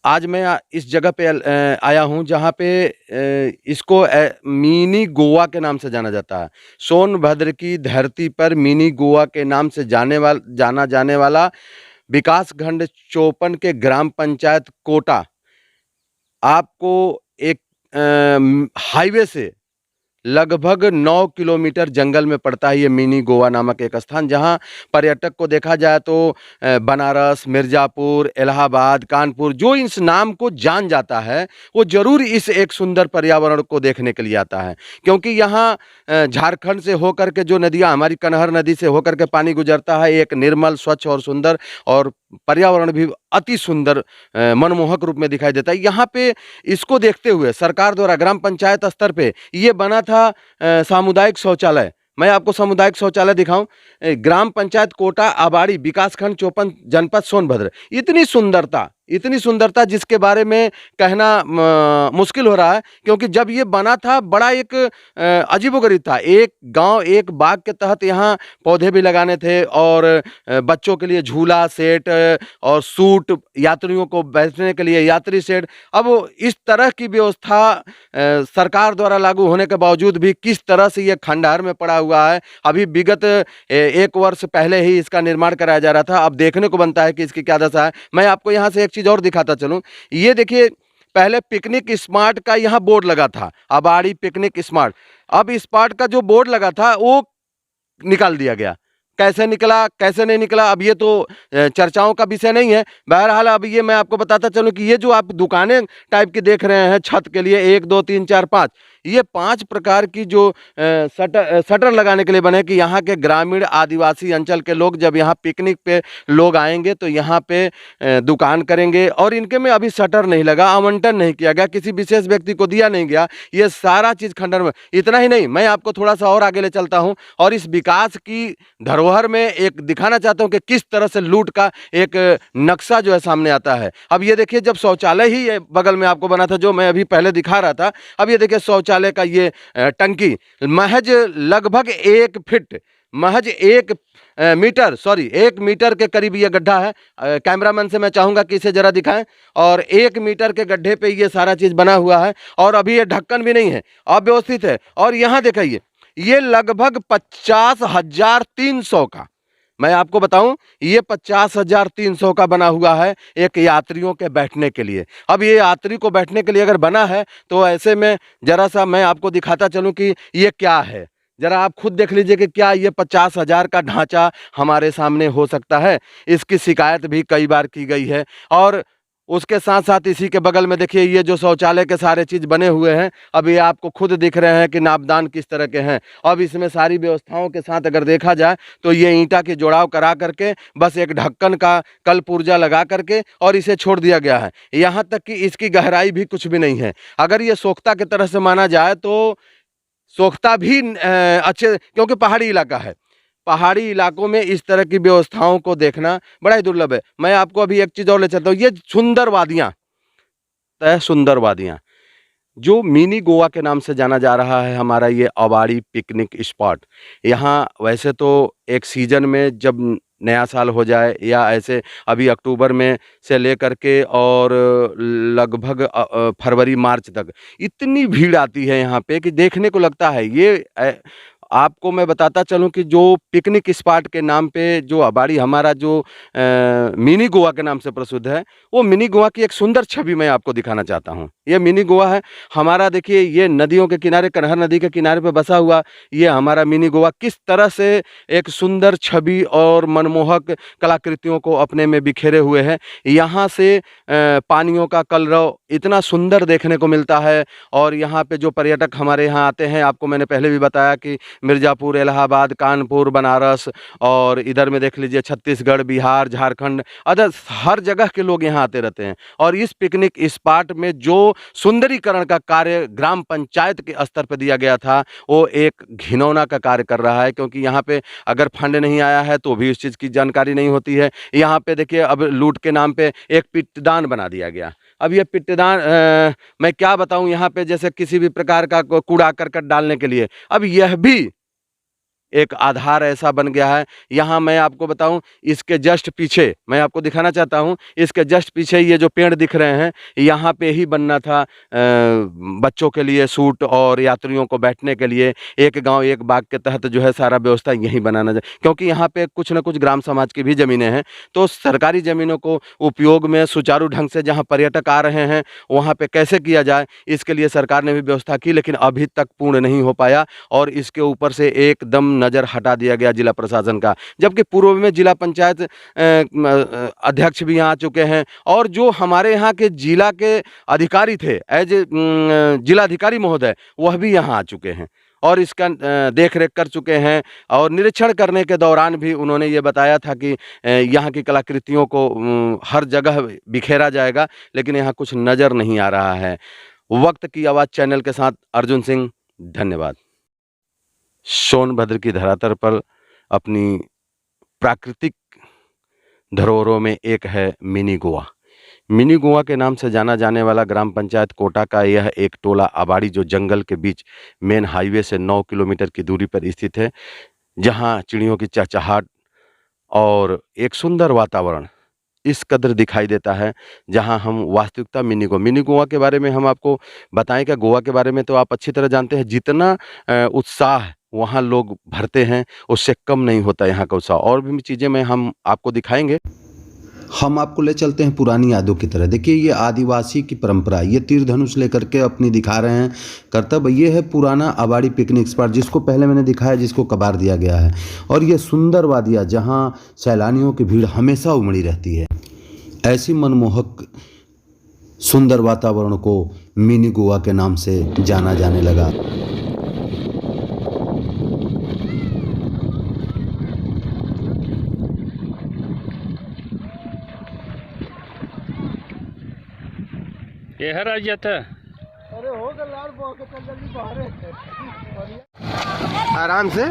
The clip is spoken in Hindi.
आज मैं इस जगह पे आया हूँ जहाँ पे इसको मिनी गोवा के नाम से जाना जाता है। सोनभद्र की धरती पर मिनी गोवा के नाम से जाना जाने वाला विकासखंड चोपन के ग्राम पंचायत कोटा आपको एक हाईवे से लगभग 9 किलोमीटर जंगल में पड़ता है ये मिनी गोवा नामक एक स्थान, जहाँ पर्यटक को देखा जाए तो बनारस, मिर्ज़ापुर, इलाहाबाद, कानपुर जो इस नाम को जान जाता है, वो ज़रूर इस एक सुंदर पर्यावरण को देखने के लिए आता है। क्योंकि यहाँ झारखंड से होकर के जो नदियाँ हमारी कनहर नदी से होकर के पानी गुजरता है, एक निर्मल, स्वच्छ और सुंदर, और पर्यावरण भी अति सुंदर मनमोहक रूप में दिखाई देता है। यहाँ पे इसको देखते हुए सरकार द्वारा ग्राम पंचायत स्तर पे ये बना था सामुदायिक शौचालय। मैं आपको सामुदायिक शौचालय दिखाऊं। ग्राम पंचायत कोटा आबाड़ी विकासखंड चोपन जनपद सोनभद्र। इतनी सुंदरता जिसके बारे में कहना मुश्किल हो रहा है, क्योंकि जब ये बना था बड़ा एक अजीबोगरीब था। एक गांव एक बाग के तहत यहाँ पौधे भी लगाने थे, और बच्चों के लिए झूला सेट और सूट, यात्रियों को बैठने के लिए यात्री सेट। अब इस तरह की व्यवस्था सरकार द्वारा लागू होने के बावजूद भी किस तरह से ये खंडहर में पड़ा हुआ है। अभी विगत 1 वर्ष पहले ही इसका निर्माण कराया जा रहा था। अब देखने को बनता है कि इसकी क्या दशा है। मैं आपको यहाँ से एक चीज़ और दिखाता चलूँ। ये देखिए, पहले पिकनिक स्मार्ट का यहाँ बोर्ड लगा था, अबाड़ी पिकनिक स्मार्ट। अब स्मार्ट का जो बोर्ड लगा था वो निकाल दिया गया। कैसे निकला, कैसे नहीं निकला, अब ये तो चर्चाओं का विषय नहीं है। बहरहाल अब ये मैं आपको बताता चलूँ कि ये जो आप दुकानें टाइप की देख रहे हैं छत के लिए, 1 2 3 4 5, ये 5 प्रकार की जो शटर लगाने के लिए बने, कि यहाँ के ग्रामीण आदिवासी अंचल के लोग जब यहाँ पिकनिक पे लोग आएंगे तो यहाँ पे दुकान करेंगे। और इनके में अभी शटर नहीं लगा, आवंटन नहीं किया गया, किसी विशेष व्यक्ति को दिया नहीं गया। ये सारा चीज़ खंडर में। इतना ही नहीं, मैं आपको थोड़ा सा और आगे ले चलता हूँ और इस विकास की धरोहर में एक दिखाना चाहता हूँ कि किस तरह से लूट का एक नक्शा जो है सामने आता है। अब ये देखिए, जब शौचालय ही ये बगल में आपको बना था जो मैं अभी पहले दिखा रहा था, अब ये देखिए शौचालय का ये टंकी महज लगभग 1 फीट, महज 1 मीटर, सॉरी 1 मीटर के करीब ये गड्ढा है। कैमरामैन से मैं चाहूँगा कि इसे ज़रा दिखाएं। और 1 मीटर के गड्ढे पे ये सारा चीज़ बना हुआ है, और अभी ये ढक्कन भी नहीं है, अव्यवस्थित है। और यहाँ देखिए, ये लगभग 50,300 का, मैं आपको बताऊं, ये 50,300 का बना हुआ है एक यात्रियों के बैठने के लिए। अब ये यात्री को बैठने के लिए अगर बना है तो ऐसे में जरा सा मैं आपको दिखाता चलूं कि ये क्या है। जरा आप खुद देख लीजिए कि क्या ये 50,000 का ढांचा हमारे सामने हो सकता है। इसकी शिकायत भी कई बार की गई है। और उसके साथ साथ इसी के बगल में देखिए, ये जो शौचालय के सारे चीज़ बने हुए हैं, अब ये आपको खुद दिख रहे हैं कि नापदान किस तरह के हैं। अब इसमें सारी व्यवस्थाओं के साथ अगर देखा जाए तो ये ईंटा के जोड़ाव करा करके बस एक ढक्कन का कल पुर्जा लगा करके और इसे छोड़ दिया गया है। यहाँ तक कि इसकी गहराई भी कुछ भी नहीं है। अगर ये सोख्ता की तरह से माना जाए तो सोख्ता भी अच्छे, क्योंकि पहाड़ी इलाका है। पहाड़ी इलाकों में इस तरह की व्यवस्थाओं को देखना बड़ा ही दुर्लभ है। मैं आपको अभी एक चीज़ और ले चलता हूँ। ये सुंदर वादियाँ, तय सुंदर वादियाँ, जो मिनी गोवा के नाम से जाना जा रहा है हमारा ये अबाड़ी पिकनिक स्पॉट। यहाँ वैसे तो एक सीज़न में जब नया साल हो जाए या ऐसे, अभी अक्टूबर में से लेकर के और लगभग फरवरी मार्च तक इतनी भीड़ आती है यहाँ पे कि देखने को लगता है ये आपको मैं बताता चलूँ कि जो पिकनिक स्पॉट के नाम पे जो अबाड़ी हमारा जो मिनी गोवा के नाम से प्रसिद्ध है, वो मिनी गोवा की एक सुंदर छवि मैं आपको दिखाना चाहता हूँ। ये मिनी गोवा है हमारा। देखिए, ये नदियों के किनारे, कनहर नदी के किनारे पे बसा हुआ ये हमारा मिनी गोवा किस तरह से एक सुंदर छवि और मनमोहक कलाकृतियों को अपने में बिखेरे हुए है। यहाँ से पानियों का कलरव इतना सुंदर देखने को मिलता है। और यहाँ पे जो पर्यटक हमारे यहाँ आते हैं, आपको मैंने पहले भी बताया कि मिर्ज़ापुर, इलाहाबाद, कानपुर, बनारस, और इधर में देख लीजिए छत्तीसगढ़, बिहार, झारखंड, अदर हर जगह के लोग यहाँ आते रहते हैं। और इस पिकनिक स्पॉट में जो सुंदरीकरण का कार्य ग्राम पंचायत के स्तर पर दिया गया था, वो एक घिनौना का कार्य कर रहा है। क्योंकि यहाँ पे अगर फंड नहीं आया है तो भी उस चीज़ की जानकारी नहीं होती है। यहाँ पे देखिए, अब लूट के नाम पे एक पिंडदान बना दिया गया। अब ये पिंडदान मैं क्या बताऊँ, यहाँ पे जैसे किसी भी प्रकार का कूड़ा करकट डालने के लिए, अब यह भी एक आधार ऐसा बन गया है। यहाँ मैं आपको बताऊं, इसके जस्ट पीछे मैं आपको दिखाना चाहता हूं, इसके जस्ट पीछे ये जो पेड़ दिख रहे हैं, यहाँ पे ही बनना था बच्चों के लिए सूट और यात्रियों को बैठने के लिए एक गांव एक बाग के तहत जो है सारा व्यवस्था यहीं बनाना चाहिए, क्योंकि यहाँ पे कुछ न कुछ ग्राम समाज की भी ज़मीनें हैं। तो सरकारी ज़मीनों को उपयोग में सुचारू ढंग से जहाँ पर्यटक आ रहे हैं वहाँ पे कैसे किया जाए, इसके लिए सरकार ने भी व्यवस्था की, लेकिन अभी तक पूर्ण नहीं हो पाया और इसके ऊपर से एकदम नज़र हटा दिया गया जिला प्रशासन का। जबकि पूर्व में जिला पंचायत अध्यक्ष भी यहाँ आ चुके हैं और जो हमारे यहाँ के जिला के अधिकारी थे एज जिलाधिकारी महोदय, वह भी यहाँ आ चुके हैं और इसका देख रेख कर चुके हैं। और निरीक्षण करने के दौरान भी उन्होंने ये बताया था कि यहाँ की कलाकृतियों को हर जगह बिखेरा जाएगा, लेकिन यहाँ कुछ नज़र नहीं आ रहा है। वक्त की आवाज़ चैनल के साथ अर्जुन सिंह, धन्यवाद। सोनभद्र की धरातल पर अपनी प्राकृतिक धरोहरों में एक है मिनी गोवा। मिनी गोवा के नाम से जाना जाने वाला ग्राम पंचायत कोटा का यह एक टोला आबाड़ी जो जंगल के बीच मेन हाईवे से 9 किलोमीटर की दूरी पर स्थित है, जहां चिड़ियों की चहचहाट और एक सुंदर वातावरण इस कदर दिखाई देता है, जहां हम वास्तविकता मिनी गोवा के बारे में हम आपको बताएं। क्या गोवा के बारे में तो आप अच्छी तरह जानते हैं, जितना उत्साह वहाँ लोग भरते हैं उससे कम नहीं होता यहाँ का उत्साह। और भी चीज़ें में हम आपको दिखाएंगे। हम आपको ले चलते हैं पुरानी यादों की तरह। देखिए, ये आदिवासी की परंपरा, ये तीर धनुष लेकर के अपनी दिखा रहे हैं कर्तव्य। ये है पुराना आबाड़ी पिकनिक स्पॉट, जिसको पहले मैंने दिखाया, जिसको कबाड़ दिया गया है। और ये सुंदर वादियाँ जहाँ सैलानियों की भीड़ हमेशा उमड़ी रहती है। ऐसी मनमोहक सुंदर वातावरण को मिनी गोवा के नाम से जाना जाने लगा। ये है राज जाता है। अरे हो गया यार, बहुत जल्दी बाहर है। आराम से।